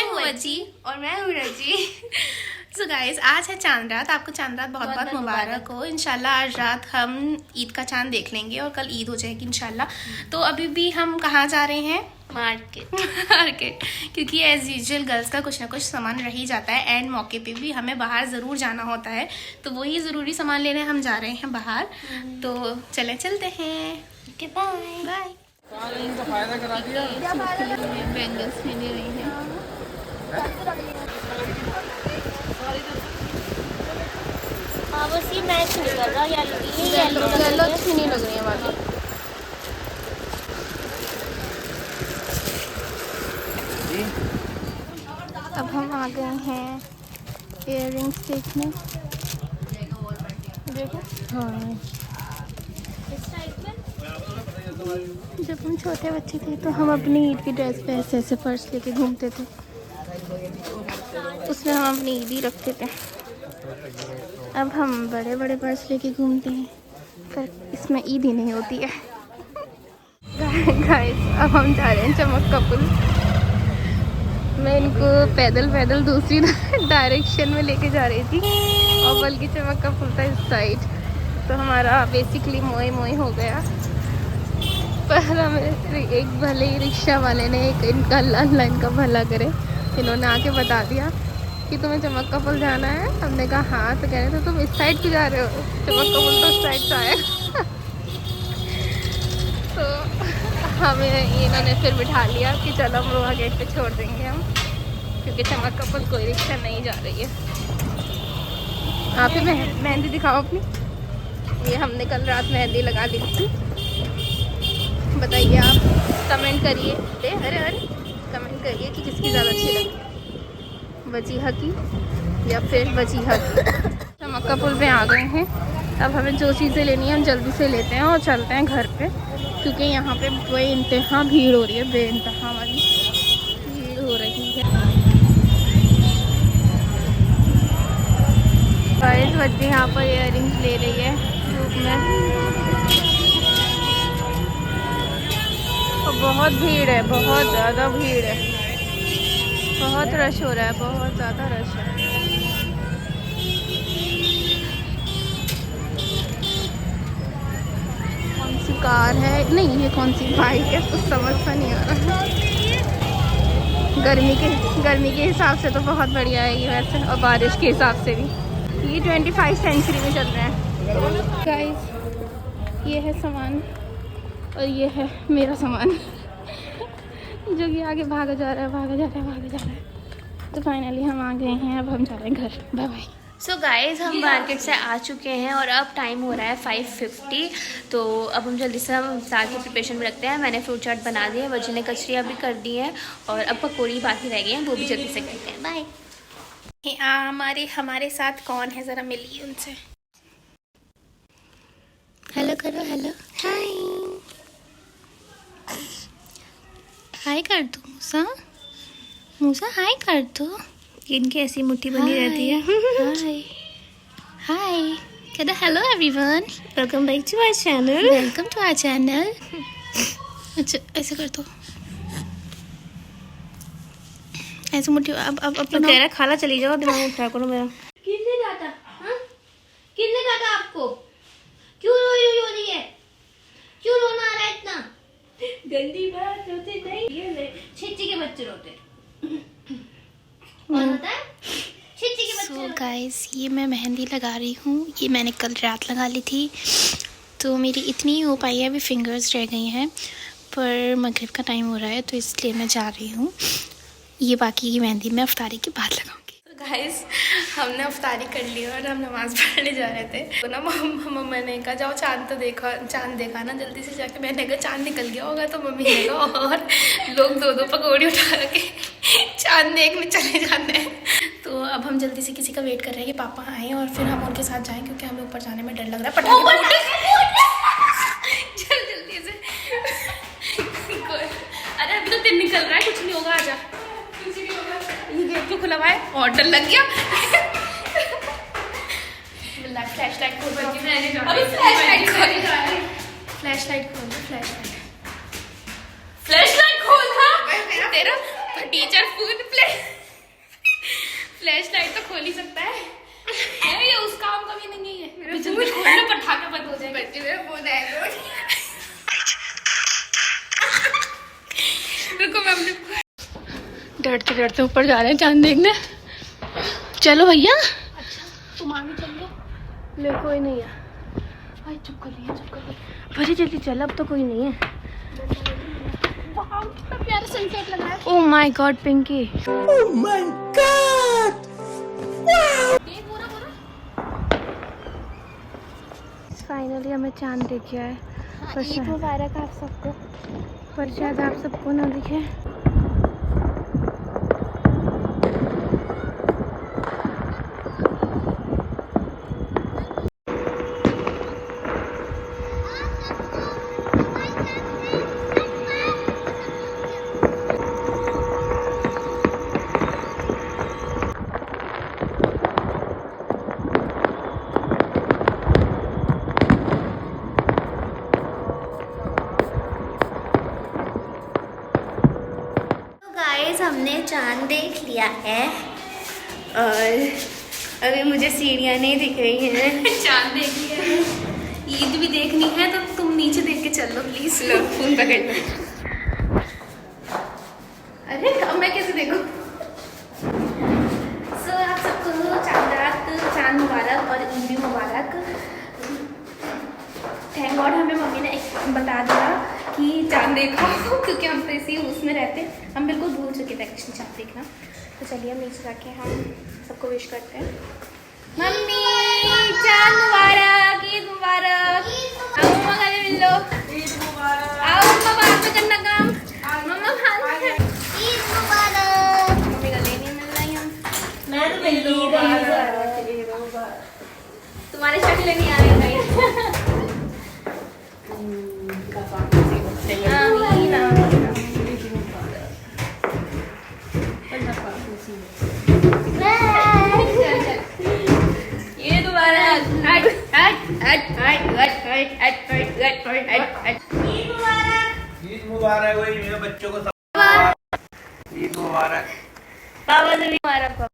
मैं हूँ अज्जी और मैं हूँ रजी। सो गाइस, आज है चांद रात। आपको चांद रात बहुत बहुत मुबारक हो। इंशाल्लाह आज रात हम ईद का चांद देख लेंगे और कल ईद हो जाएगी इंशाल्लाह। तो अभी भी हम कहाँ जा रहे हैं? मार्केट क्योंकि एज यूजुअल गर्ल्स का कुछ ना कुछ सामान रह ही जाता है एंड मौके पे भी हमें बाहर ज़रूर जाना होता है, तो वही ज़रूरी सामान लेने हम जा रहे हैं बाहर। तो चलते हैं। Bye bye. बैंगल्स मिल रही हैं। हाँ बस ये मैच नहीं कर रहा, येलो अच्छी नहीं लग रही है बाकी। अब हम आ गए हैं इयररिंग्स देखने। देखो हाँ, जब हम छोटे बच्चे थे तो हम अपनी ईद की ड्रेस पे ऐसे ऐसे पर्स लेके घूमते थे, उसमें हम अपनी ईद ही रखते थे। अब हम बड़े बड़े पर्स लेके घूमते हैं पर इसमें ईद ही नहीं होती है। गाइस, अब हम जा रहे हैं चमक का पुल। मैं इनको पैदल पैदल दूसरी डायरेक्शन में लेके जा रही थी और बल्कि चमक का पुल था इस साइड, तो हमारा बेसिकली मोए मोए हो गया। पर हमें एक भले ही रिक्शा वाले ने एक इनका अल्लाह इनका भला करे, इन्होंने आके बता दिया कि तुम्हें चमक का पुल जाना है। हमने कहा हाँ, तो कह रहे थे तुम इस साइड क्यों जा रहे हो, चमक का पुल तो उस साइड से आएगा। तो हमें इन्होंने फिर बिठा लिया कि चलो हम रोहा गेट पे छोड़ देंगे हम, क्योंकि चमक का पुल कोई रिक्शा नहीं जा रही है। आप ही मेहंदी दिखाओ अपनी। ये हमने कल रात मेहंदी लगा ली थी। बताइए आप, कमेंट करिए। अरे कमेंट करिए कि किसकी ज़्यादा अच्छी लगी, वजीहा की या फिर वजीहा की। चमक का पुल पे आ गए हैं। अब हमें जो चीज़ें लेनी है हम जल्दी से लेते हैं और चलते हैं घर पे, क्योंकि यहाँ पे बेइंतहा भीड़ हो रही है, बेइंतहा वाली भीड़ हो रही है। गाइस, बच्ची यहाँ पर इयररिंग्स ले रही है धूप में। और बहुत भीड़ है, बहुत ज़्यादा भीड़ है, बहुत रश हो रहा है, बहुत ज़्यादा रश है। कौन सी कार है, नहीं ये कौन सी बाइक है, कुछ समझ सा नहीं आ रहा। गर्मी के हिसाब से तो बहुत बढ़िया है ये वैसे, और बारिश के हिसाब से भी। ये 25 सेंचुरी में चल रहे हैं। गाइस, ये है सामान और ये है मेरा सामान जो कि आगे भागा जा रहा है। तो फाइनली हम आ गए हैं, अब हम जा रहे हैं घर। Bye bye. सो गाइस, हम मार्केट से आ चुके हैं और अब टाइम हो रहा है 5:50। तो अब हम जल्दी से हम इफ्तार की प्रिपरेशन में रखते हैं। मैंने फ्रूट चाट बना दी है, वजह ने कचरियाँ भी कर दी हैं और अब पकौड़ी बाकी रह गई हैं, वो भी जल्दी से करते हैं। बाय। हमारे साथ कौन है, ज़रा मिलिए उनसे। हेलो करो, हेलो, हाय कर दो मूसा हाय कर दो। इनकी ऐसी मुट्ठी बनी रहती है। हाय कह दो hello everyone, welcome back to our channel. Welcome to our channel. अच्छा ऐसे कर दो, ऐसे मुट्ठी। अब तो कह रहा खाला चली जाओ, दिमाग में उठा करो मेरा। किसने कहा आपको? क्यों रो रही है? क्यों रोना आ रहा है इतना? गंदी बात होती नहीं, ये छिच्ची के बच्चे रोते। कौन होता है? छिच्ची के बच्चे। सो गाइस, ये मैं मेहंदी लगा रही हूँ। ये मैंने कल रात लगा ली थी, तो मेरी इतनी हो पाई है, अभी फिंगर्स रह गई हैं, पर मगरिब का टाइम हो रहा है तो इसलिए मैं जा रही हूँ। ये बाकी की मेहंदी मैं अफ्तारी के बाद लगाऊंगी। तो गाइस, हमने अफ्तारी कर ली और हम नमाज़ पढ़ने जा रहे थे, तो ना मम्मा ने कहा जाओ चांद देखा ना जल्दी से जाके। मैंने कहा चांद निकल गया होगा, तो मम्मी ने कहा और लोग दो पकौड़ी उठा के चांद देखने चले जाते हैं। तो अब हम जल्दी से किसी का वेट कर रहे हैं कि पापा आए और फिर हम उनके साथ जाएं, क्योंकि हमें ऊपर जाने में डर लग रहा है। पटाखे चल जल्दी से। अरे अभी तो दिन निकल रहा है, कुछ नहीं होगा, आजा। ये गेट क्यों खुला हुआ है? और डर लग गया। फ्लैश लाइट खोल, अभी फ्लैश लाइट खोल, फ्लैश लाइट खोल। हाँ तेरा टीचर फुल फ्लैश लाइट तो खोल ही सकता है। ये उस काम का भी नहीं है। बिजली खोलने पर ठाके बंद हो जाएगा। बच्चे मेरा फोन आएगा। रुको मैं अपने डरते डरते ऊपर जा रहे हैं चांद देखने। चलो भैया। अच्छा तुम आगे चल लो। ले कोई नहीं है। भाई चुप कर रही है, चुप कर रही है। भरी जल्दी चल, अब तो कोई नहीं है। वाह कितना प्यारा सनसेट लग रहा है। Oh my god Pinky. Oh my god. Finally हमें चांद दिख गया है। पर ईद मुबारक आप सबको। पर शायद आप सबको ना दिखे। हमने चांद देख लिया है और अभी मुझे सीढ़ियाँ नहीं दिख रही हैं। चांद देख लिया है, ईद भी देखनी है तो तुम नीचे देख के चल लो प्लीज। लो फोन पकड़ लो। अरे अब मैं कैसे देखूं? सो आप सबको चांद मुबारक और ईद भी मुबारक। थैंक गॉड हमें मम्मी ने बता दिया कि चांद देखो, क्योंकि हम तो इसी उसमें रहते, हम बिल्कुल भूल चुके थे एक्चुअली चांद देखना। तो चलिए हम नीचे जाके हम सबको विश करते हैं। मम्मी चांद मुबारक, ईद मुबारक। आओ मम्मा गले मिल लो। ईद मुबारक। आओ मम्मा बात में करना काम। मम्मा हाथ में। ईद मुबारक। मम्मी गले नहीं मिल रही हम। मैं तो मिल रही हूँ। तुम्हारे शक्ल नहीं आ रही भाई। ये दोबारा ईद मुबारक। वही मेरे बच्चों को ईद मुबारक। पापा ने भी मुबारक।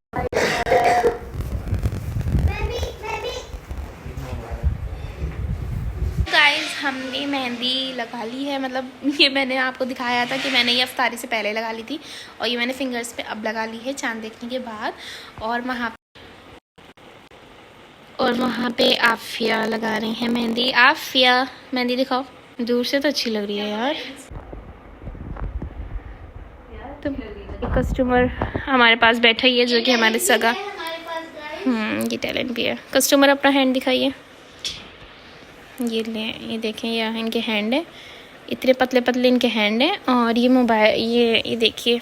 गाइस हमने मेहंदी लगा ली है, मतलब ये मैंने आपको दिखाया था कि मैंने ये अफ्तारी से पहले लगा ली थी और ये मैंने फिंगर्स पे अब लगा ली है चांद देखने के बाद। और वहाँ पे आफिया लगा रही है मेहंदी। आफिया मेहंदी दिखाओ, दूर से तो अच्छी लग रही है यार। तो एक कस्टमर हमारे पास बैठा ही है जो कि हमारे सगा। ये टैलेंट भी है। कस्टमर अपना हैंड दिखाइए। ये ले, ये देखें, ये इनके हैंड है, इतने पतले पतले इनके हैंड हैं। और ये मोबाइल, ये देखिए,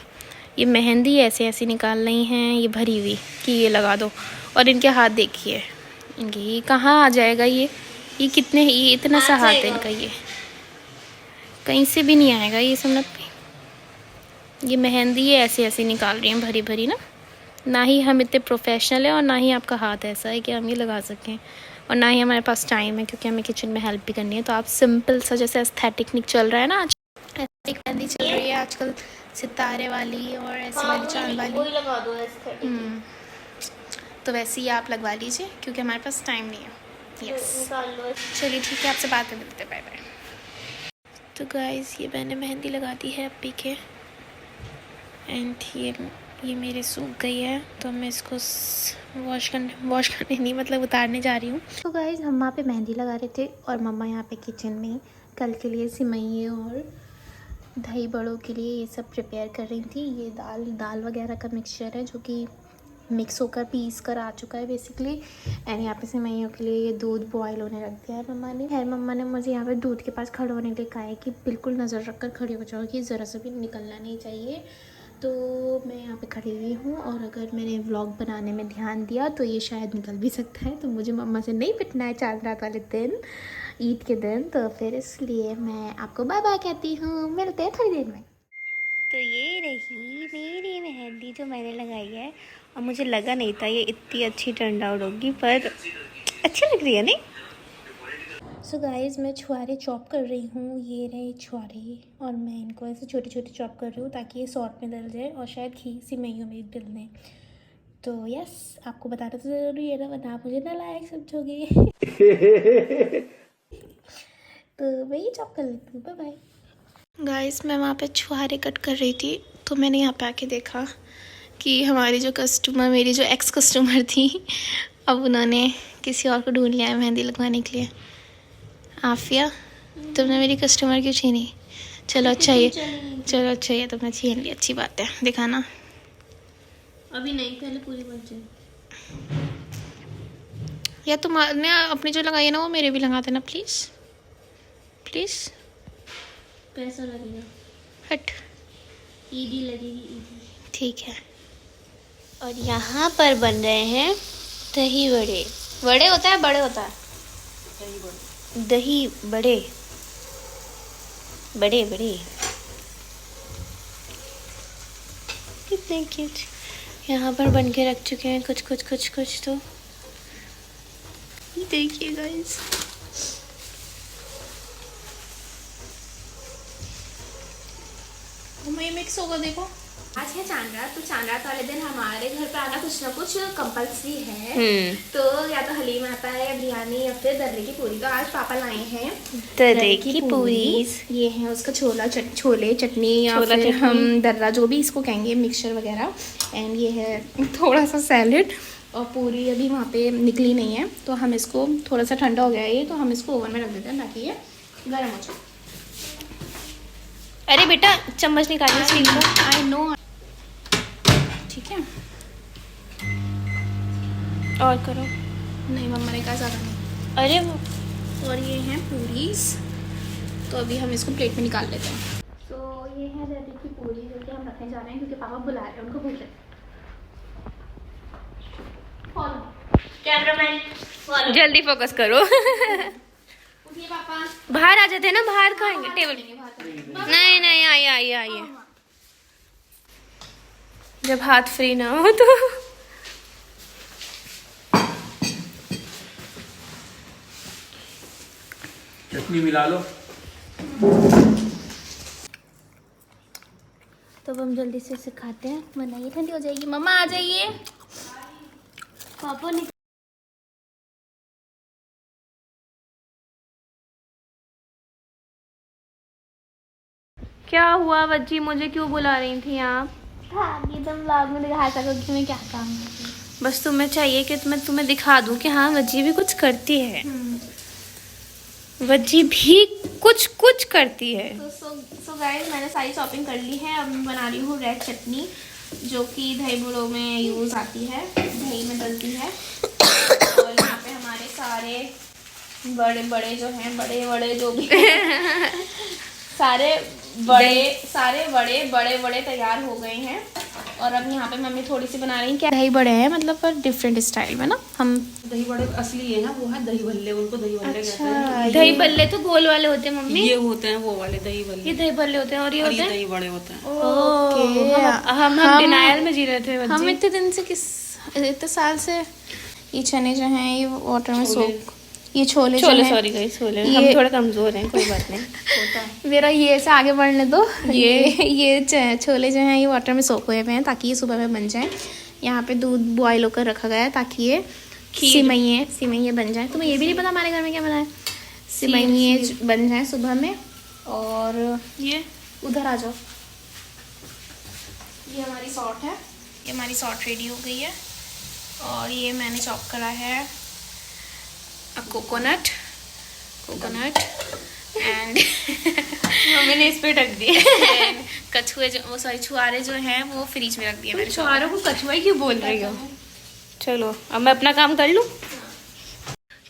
ये मेहंदी ऐसे ऐसे निकाल रही हैं ये भरी हुई कि ये लगा दो। और इनके हाथ देखिए, इनके ये कहाँ आ जाएगा ये कितने, ये इतना सा हाथ है इनका, ये कहीं से भी नहीं आएगा ये समझ। ये मेहंदी ये ऐसे ऐसे निकाल रही हैं भरी भरी ना ही हम इतने प्रोफेशनल हैं और ना ही आपका हाथ ऐसा है कि हम ये लगा सकें, और ना ही हमारे पास टाइम है क्योंकि हमें किचन में हेल्प भी करनी है। तो आप सिंपल सा, जैसे एस्थेटिक निक चल रहा है ना, आज एस्थेटिक मेहंदी चल रही है आजकल, सितारे वाली और ऐसी वाली चांद वाली लगा दो एस्थेटिक। तो वैसे ही आप लगवा लीजिए क्योंकि हमारे पास टाइम नहीं है। यस चलिए ठीक है, आपसे बात करते, बाय बाय। तो गाइस ये मैंने मेहंदी लगा दी है अप्पी के, एंड ये मेरे सूख गई है तो मैं इसको वॉश करने नहीं, मतलब उतारने जा रही हूँ। तो गाइस हम वहाँ पे मेहंदी लगा रहे थे और मम्मा यहाँ पे किचन में कल के लिए सिमइये और दही बड़ों के लिए ये सब प्रिपेयर कर रही थी। ये दाल वगैरह का मिक्सचर है जो कि मिक्स होकर पीस कर आ चुका है बेसिकली। एंड यहाँ पे सिमइयों के लिए ये दूध बॉयल होने रख दिया है मम्मा ने मुझे यहाँ पे दूध के पास खड़े होने के लिए कहा है कि बिल्कुल नज़र रख कर खड़ी हो जाओ कि ज़रा सा भी निकलना नहीं चाहिए। तो मैं यहाँ पे खड़ी हुई हूँ और अगर मैंने व्लॉग बनाने में ध्यान दिया तो ये शायद निकल भी सकता है। तो मुझे मम्मा से नहीं पिटना है चांद रात वाले दिन, ईद के दिन। तो फिर इसलिए मैं आपको बाय बाय कहती हूँ, मिलते हैं थोड़ी देर में। तो ये रही मेरी मेहंदी जो मैंने लगाई है, और मुझे लगा नहीं था ये इतनी अच्छी टर्न आउट होगी, पर अच्छी लग रही है नहीं। सो गाइस मैं छुहारे चॉप कर रही हूँ। ये रहे छुहारे और मैं इनको ऐसे छोटे छोटे चॉप कर रही हूँ ताकि ये सॉस में डल जाए और शायद घी सिमइयों में डल दें। तो यस, आपको बताना तो ज़रूरी है ना, वरना आप मुझे नालायक समझोगे। तो मैं ये चॉप कर लेती हूँ। Bye bye guys. मैं वहाँ पे छुहारे कट कर रही थी तो मैंने यहाँ पे आके देखा कि हमारी जो कस्टमर, मेरी जो एक्स कस्टमर थी, अब उन्होंने किसी और को ढूंढ लिया है मेहंदी लगवाने के लिए। आफिया, तुमने मेरी कस्टमर क्यों छीनी? चलो अच्छा ये, चलो अच्छा ये तुमने छीन ली, अच्छी बात है। दिखाना अभी नहीं, पहले पूरी बन जाए। या तुमने अपनी जो लगाई है ना वो मेरे भी लगा देना प्लीज़ प्लीज़। पैसा लगेगा, हट, ईदी लगेगी, ईदी। ठीक है। और यहाँ पर बन रहे हैं दही बड़े। बड़े होता है बड़े होता है? दही बड़े, बड़े बड़े कितने क्यूट। यहाँ पर बन के रख चुके हैं कुछ कुछ कुछ कुछ। तो देखिए गाइस, ये मिक्स होगा देखो। आज है चांद रात, तो चांद रात वाले दिन हमारे घर पे आना कुछ ना कुछ कंपल्सरी है। तो या तो हलीम आता है, या बिरयानी, या फिर दर्रे की पूरी। तो आज पापा लाए हैं दर्रे की पूरी। ये है उसका छोले चटनी, या फिर हम दर्रा जो भी इसको कहेंगे, मिक्सचर वगैरह। एंड ये है थोड़ा सा सैलेड। और पूरी अभी वहाँ पे निकली नहीं है तो हम इसको, थोड़ा सा ठंडा हो गया है ये, तो हम इसको ओवन में रख देते हैं ताकि ये गर्म हो जाए। अरे बेटा चम्मच निकालिए स्टील का। आई नो, ठीक है। और करो। नहीं मम्मा ने कहा ज़्यादा नहीं। अरे और ये हैं पूरीज, तो अभी हम इसको प्लेट में निकाल लेते हैं। तो ये है दर्रे की पूरी जो कि हम रखने जा रहे हैं क्योंकि पापा बुला रहे हैं, उनको भूख लगी। कैमरामैन जल्दी फोकस करो। उठिए पापा। बाहर आ जाते हैं ना, बाहर खाएंगे टेबल। नहीं नहीं, आइए आइए आइए, जब हाथ फ्री ना हो तो। चटनी मिला लो। तो अब हम जल्दी से इसे खाते हैं वरना ये ठंडी हो जाएगी। मम्मा आ जाइए। पापा ने क्या हुआ बच्ची, मुझे क्यों बुला रही थी आप? ये तुम व्लॉग में दिखा सको कि मैं क्या काम करती हूँ। बस तुम्हें चाहिए कि मैं तुम्हें दिखा दूं कि हाँ बच्ची भी कुछ करती है। बच्ची भी कुछ कुछ करती है। तो सो गाइस, मैंने सारी शॉपिंग कर ली है। अब मैं बना रही हूँ रेड चटनी जो कि दही बड़ों में यूज़ आती है, दही में डलती है। और यहाँ पे हमारे सारे बड़े बड़े जो हैं, बड़े बड़े जो भी सारे बड़े तैयार हो गए हैं। और अब यहाँ पे मम्मी थोड़ी सी बना रही हैं। क्या दही बड़े हैं मतलब, पर डिफरेंट स्टाइल में ना। हम दही बड़े असली है ना, वो है दही भल्ले, उनको दही भल्ले कहते अच्छा, हैं। दही बल्ले तो गोल वाले होते हैं मम्मी। ये होते हैं वो वाले दही भल्ले, ये दही बल्ले होते हैं और ये और होते ये हैं। दही बड़े होते हैं। ओके। हम डिनायल में जी रहे थे हम बच्ची। इतने दिन से इतने साल से ये चने जो हैं ये वाटर में सोख, ये छोले जो हैं, सॉरी गाइस, छोले ये- हम थोड़ा कमजोर हैं, कोई बात नहीं। मेरा ये से आगे बढ़ने दो। ये छोले जो हैं ये वाटर में सोख हुए हैं ताकि ये सुबह में बन जाए। यहाँ पे दूध बॉयल होकर रखा गया है ताकि ये सिमइये बन जाए। तुम्हें ये भी नहीं पता हमारे घर में क्या बना है? सिमइये बन जाए सुबह में। और ये उधर आ जाओ। ये हमारी सॉट है, ये हमारी सॉट रेडी हो गई है। और ये मैंने चॉप करा है कोकोनट एंड मम्मी ने इस पे ढक दिया। कछुए जो, वो सॉरी छुआरे जो हैं वो फ्रिज में रख दिए मैंने। छुआरों को कछुआ ही क्यों बोल रही हो? चलो अब मैं अपना काम कर लूँ।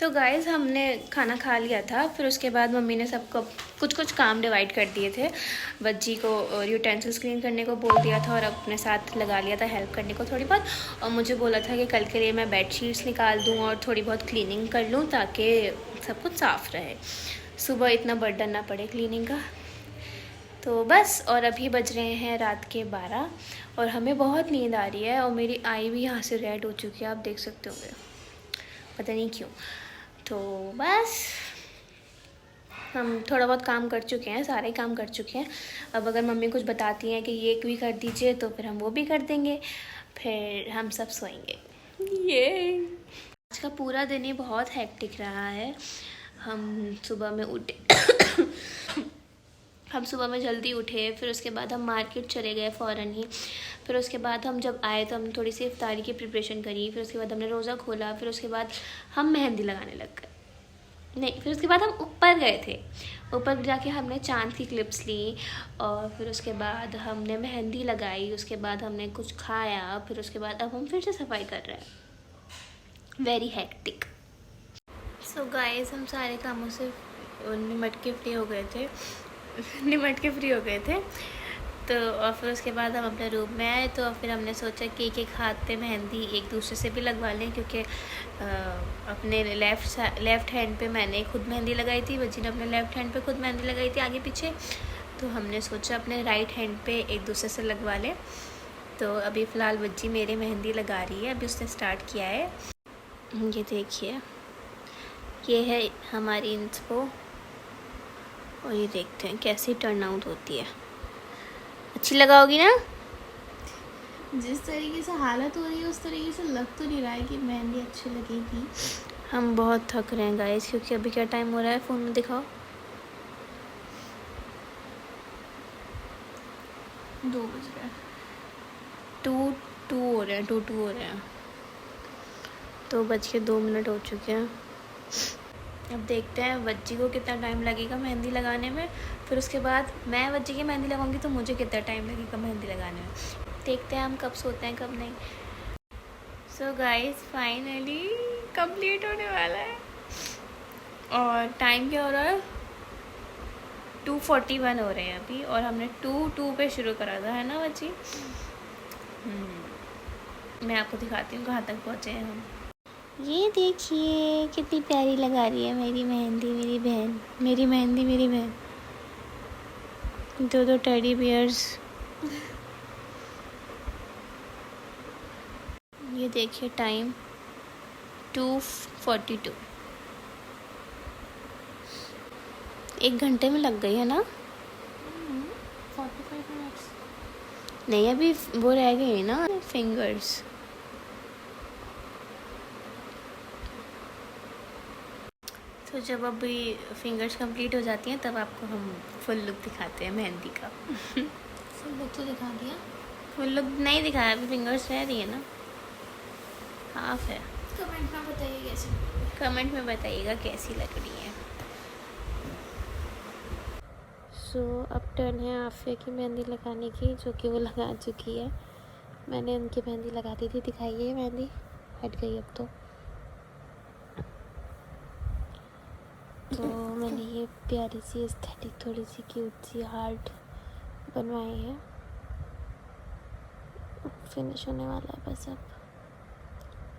तो गाइस हमने खाना खा लिया था, फिर उसके बाद मम्मी ने सबको कुछ कुछ काम डिवाइड कर दिए थे। बच्ची को यूटेंसिल्स क्लीन करने को बोल दिया था और अपने साथ लगा लिया था हेल्प करने को थोड़ी बहुत। और मुझे बोला था कि कल के लिए मैं बेडशीट्स निकाल दूँ और थोड़ी बहुत क्लीनिंग कर लूँ ताकि सब कुछ साफ़ रहे, सुबह इतना बर्डन ना पड़े क्लीनिंग का। तो बस, और अभी बज रहे हैं रात के 12 और हमें बहुत नींद आ रही है। और मेरी आई भी यहाँ से रेड हो चुकी है, आप देख सकते होंगे, पता नहीं क्यों। तो बस हम थोड़ा बहुत काम कर चुके हैं, सारे काम कर चुके हैं। अब अगर मम्मी कुछ बताती हैं कि ये भी कर दीजिए तो फिर हम वो भी कर देंगे, फिर हम सब सोएंगे। ये आज का पूरा दिन ही बहुत हेक्टिक रहा है। हम सुबह में उठे हम सुबह में जल्दी उठे, फिर उसके बाद हम मार्केट चले गए फ़ौरन ही। फिर उसके बाद हम जब आए तो हम थोड़ी सी इफ्तारी की प्रिपरेशन करी, फिर उसके बाद हमने रोज़ा खोला, फिर उसके बाद हम मेहंदी लगाने लग गए। नहीं, फिर उसके बाद हम ऊपर गए थे। ऊपर जाके हमने चांद की क्लिप्स ली और फिर उसके बाद हमने मेहंदी लगाई, उसके बाद हमने कुछ खाया, फिर उसके बाद अब हम फिर से सफाई कर रहे हैं। Very hectic. सो गाइस, हम सारे कामों से निमट के फ्री हो गए थे तो और फिर उसके बाद हम अपने रूम में आए तो फिर हमने सोचा कि एक हाथ पे मेहंदी एक दूसरे से भी लगवा लें, क्योंकि अपने लेफ़्ट हैंड पे मैंने खुद मेहंदी लगाई थी, बच्ची ने अपने लेफ़्ट हैंड पे खुद मेहंदी लगाई थी आगे पीछे। तो हमने सोचा अपने राइट हैंड पे एक दूसरे से लगवा लें। तो अभी फ़िलहाल बच्ची मेरे मेहंदी लगा रही है, अभी उसने स्टार्ट किया है। ये देखिए, ये है हमारी इंस्पो और ये देखते हैं कैसी टर्न आउट होती है। अच्छी लगाओगी ना? जिस तरीके से हालत हो रही है उस तरीके से लग तो नहीं रहा है कि मेहंदी अच्छी लगेगी। हम बहुत थक रहे हैं गाइस, क्योंकि अभी क्या टाइम हो रहा है, फ़ोन में दिखाओ। 2 बज रहे हैं। 2 हो रहे हैं। 2:02 हो चुके हैं। अब देखते हैं बच्ची को कितना टाइम लगेगा मेहंदी लगाने में, फिर उसके बाद मैं बच्ची की मेहंदी लगाऊंगी तो मुझे कितना टाइम लगेगा मेहंदी लगाने में। देखते हैं हम कब सोते हैं कब नहीं। सो गाइस, फाइनली कंप्लीट होने वाला है और टाइम क्या हो रहा है? 2:41 हो रहे हैं अभी, और हमने 2 पे शुरू करा था, है ना बच्ची? मैं आपको दिखाती हूँ कहाँ तक पहुँचे हैं हम। ये देखिए कितनी प्यारी लगा रही है मेरी मेहंदी मेरी बहन। मेरी मेहंदी मेरी बहन। 2 टेडी बियर्स। ये देखिए टाइम 2:42। 1 घंटे में लग गई है ना? 45 मिनट्स। नहीं, अभी वो रह गई ना फिंगर्स। तो जब अभी फिंगर्स कंप्लीट हो जाती हैं तब आपको हम फुल लुक दिखाते हैं मेहंदी का। फुल लुक तो दिखा दिया। फुल लुक नहीं दिखाया, अभी फिंगर्स रह रही है ना, हाफ है। कमेंट में बताइए कैसे। कमेंट में बताइएगा कैसी लग रही है। सो अब टर्न है आफिया की मेहंदी लगाने की, जो कि वो लगा चुकी है। मैंने उनकी मेहंदी लगा दी थी, दिखाइए मेहंदी हट गई अब तो मैंने ये प्यारी सी एस्थेटिक थोड़ी सी क्यूट सी हार्ट बनवाई है। फिनिश होने वाला है बस अब,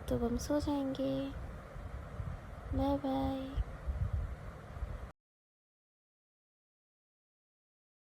तो हम सो जाएंगे। Bye bye.